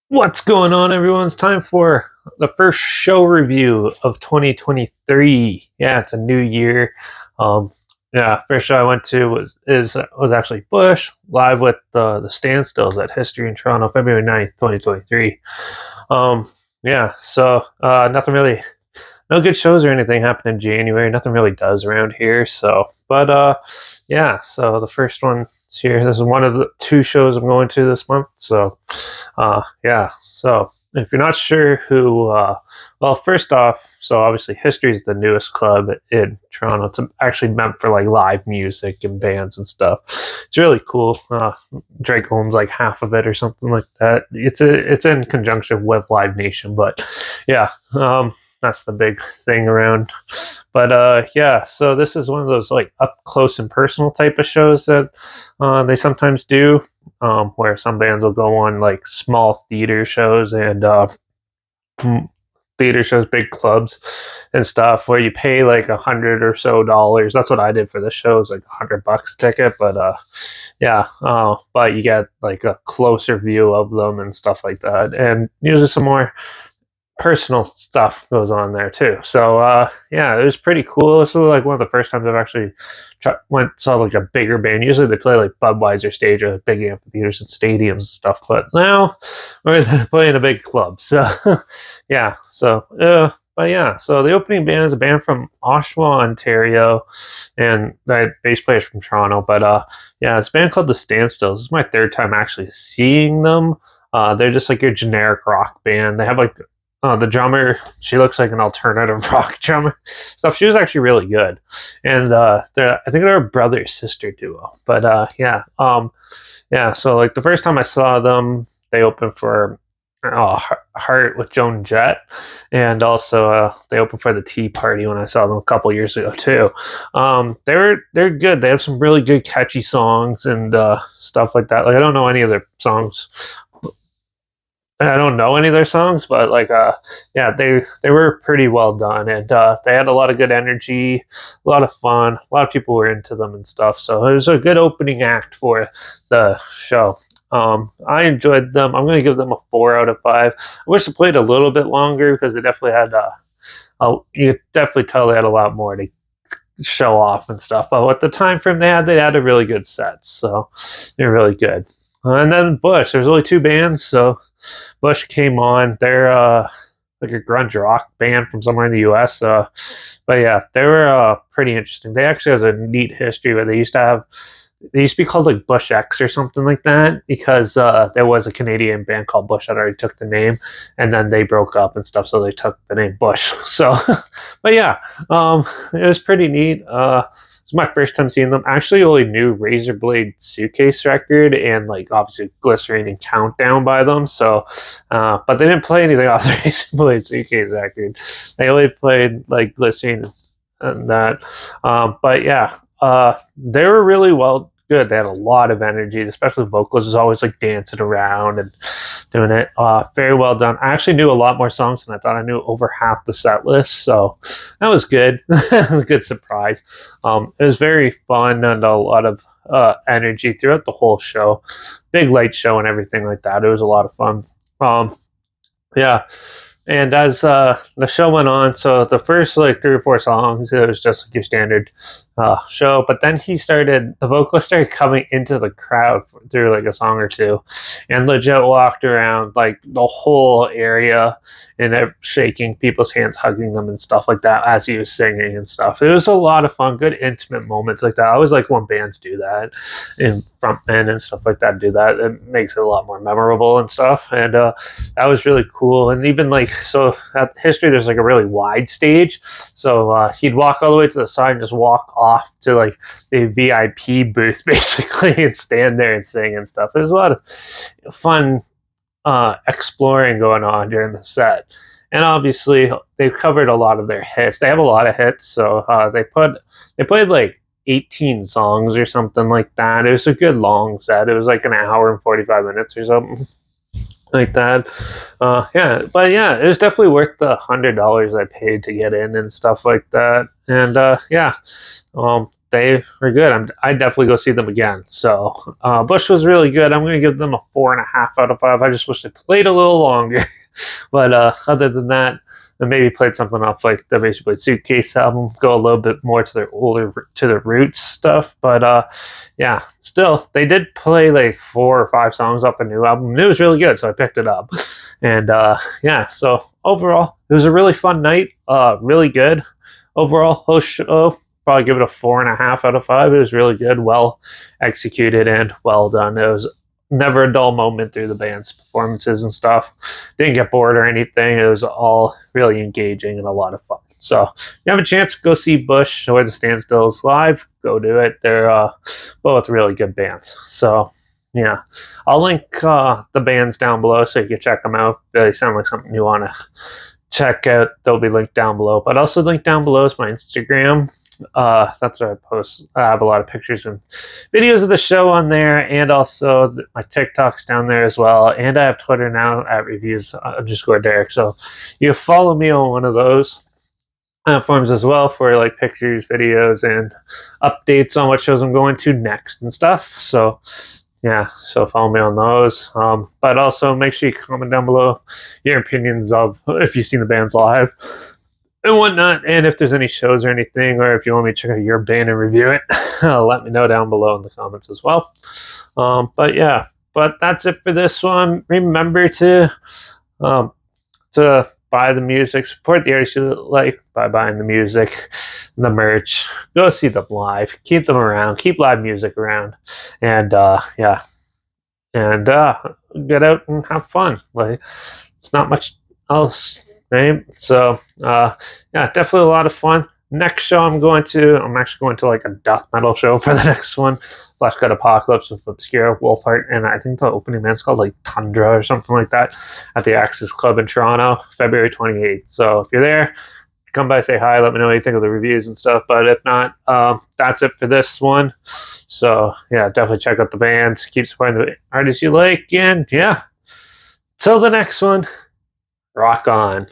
What's going on, everyone? It's time for the first show review of 2023. Yeah, it's a new year. Um, yeah, first show I went to was actually Bush live with the Standstills at History in Toronto, February 9th, 2023. Yeah, so nothing really, no good shows or anything happened in January. Nothing really does around here. Yeah. So the first one's here. This is one of the two shows I'm going to this month. Yeah. So if you're not sure who, well, first off, so obviously History is the newest club in Toronto. It's actually meant for like live music and bands and stuff. It's really cool. Drake owns like half of it or something like that. It's in conjunction with Live Nation, but yeah, that's the big thing around. Yeah, so this is one of those like up close and personal type of shows that they sometimes do, where some bands will go on like small theater shows and theater shows, big clubs and stuff, where you pay like $100 or so. That's what I did for this show. It's like $100 a ticket, but you get like a closer view of them and stuff like that, and usually some more personal stuff goes on there too. Yeah, it was pretty cool. This was like one of the first times I've actually went saw like a bigger band. Usually they play like Budweiser stage or big amphitheaters and stadiums and stuff, but now we're playing a big club. Yeah, so the opening band is a band from Oshawa, Ontario, and the bass player's from Toronto. Yeah, it's a band called the Standstills. This is my third time actually seeing them. They're just like your generic rock band. They have like the drummer, she looks like an alternative rock drummer stuff. She was actually really good, and I think they're a brother sister duo. Yeah. So like the first time I saw them, they opened for Heart with Joan Jett, and also they opened for the Tea Party when I saw them a couple years ago too. They're good. They have some really good catchy songs and stuff like that. Like I don't know any of their songs, I don't know any of their songs, but yeah, they were pretty well done, and they had a lot of good energy, a lot of fun. A lot of people were into them and stuff, so it was a good opening act for the show. I enjoyed them. I'm going to give them a 4 out of 5. I wish they played a little bit longer because they definitely had you could definitely tell they had a lot more to show off and stuff. But with the time frame they had a really good set, so they're really good. And then Bush, there's only two bands, so Bush came on. They're like a grunge rock band from somewhere in the U.S. But yeah, they were pretty interesting. They actually has a neat history where they used to be called like Bush X or something like that because there was a Canadian band called Bush that already took the name, and then they broke up and stuff, so they took the name Bush. But yeah, it was pretty neat. It's my first time seeing them. I actually only knew Razor Blade Suitcase record and like obviously Glycerine and Countdown by them. But they didn't play anything off the Razor Blade Suitcase record. They only played like Glycerine and that. But yeah, they were really well good. They had a lot of energy, especially the vocalist was always like dancing around and doing it. Very well done. I actually knew a lot more songs than I thought. I knew over half the set list, so that was good. A good surprise. It was very fun and a lot of energy throughout the whole show. Big light show and everything like that. It was a lot of fun. Yeah, and as the show went on, so the first like 3 or 4 songs, it was just like your standard show. But then the vocalist started coming into the crowd through like a song or two, and legit walked around like the whole area and shaking people's hands, hugging them and stuff like that as he was singing and stuff. It was a lot of fun, good intimate moments like that. I always like when bands do that, and frontmen and stuff like that do that. It makes it a lot more memorable and stuff. And that was really cool. And even like so at History, there's like a really wide stage, so he'd walk all the way to the side and just walk off to like the VIP booth basically and stand there and sing and stuff. There's a lot of fun exploring going on during the set. And obviously, they've covered a lot of their hits. They have a lot of hits, so they played like 18 songs or something like that. It was a good long set. It was like an hour and 45 minutes or something like that. Yeah, it was definitely worth the $100 I paid to get in and stuff like that. And yeah, they were good. I definitely go see them again. So Bush was really good. I'm going to give them a 4.5 out of 5. I just wish they played a little longer. But other than that, and maybe played something off like the Basically Suitcase album, go a little bit more to their roots stuff. But yeah, still they did play like 4 or 5 songs off the new album. And it was really good, so I picked it up. And yeah, so overall, it was a really fun night. Really good overall. Host show, probably give it a 4.5 out of 5. It was really good, well executed, and well done. It was never a dull moment through the band's performances and stuff. Didn't get bored or anything. It was all really engaging and a lot of fun. So if you have a chance, go see Bush or the Standstills live. Go do it. They're both really good bands. So yeah, I'll link the bands down below so you can check them out. They sound like something you want to check out. They'll be linked down below. But also linked down below is my Instagram. That's where I post. I have a lot of pictures and videos of the show on there, and also my TikTok's down there as well. And I have Twitter now at reviews_Derek. So you follow me on one of those platforms as well for like pictures, videos, and updates on what shows I'm going to next and stuff. So yeah, so follow me on those. But also make sure you comment down below your opinions of if you've seen the bands live and whatnot, and if there's any shows or anything, or if you want me to check out your band and review it, let me know down below in the comments as well. But yeah, but that's it for this one. Remember um, to buy the music, support the artists you like by buying the music, the merch, go see them live, keep them around, keep live music around, and yeah, and get out and have fun. Like, it's not much else, right? So yeah, definitely a lot of fun. Next show I'm actually going to like a death metal show for the next one. Flash God Apocalypse with Obscure, Wolfheart, and I think the opening band's called like Tundra or something like that at the Axis Club in Toronto, February 28th. So if you're there, come by, say hi, let me know what you think of the reviews and stuff. But if not, that's it for this one. So yeah, definitely check out the bands, keep supporting the artists you like, and yeah, till the next one, rock on.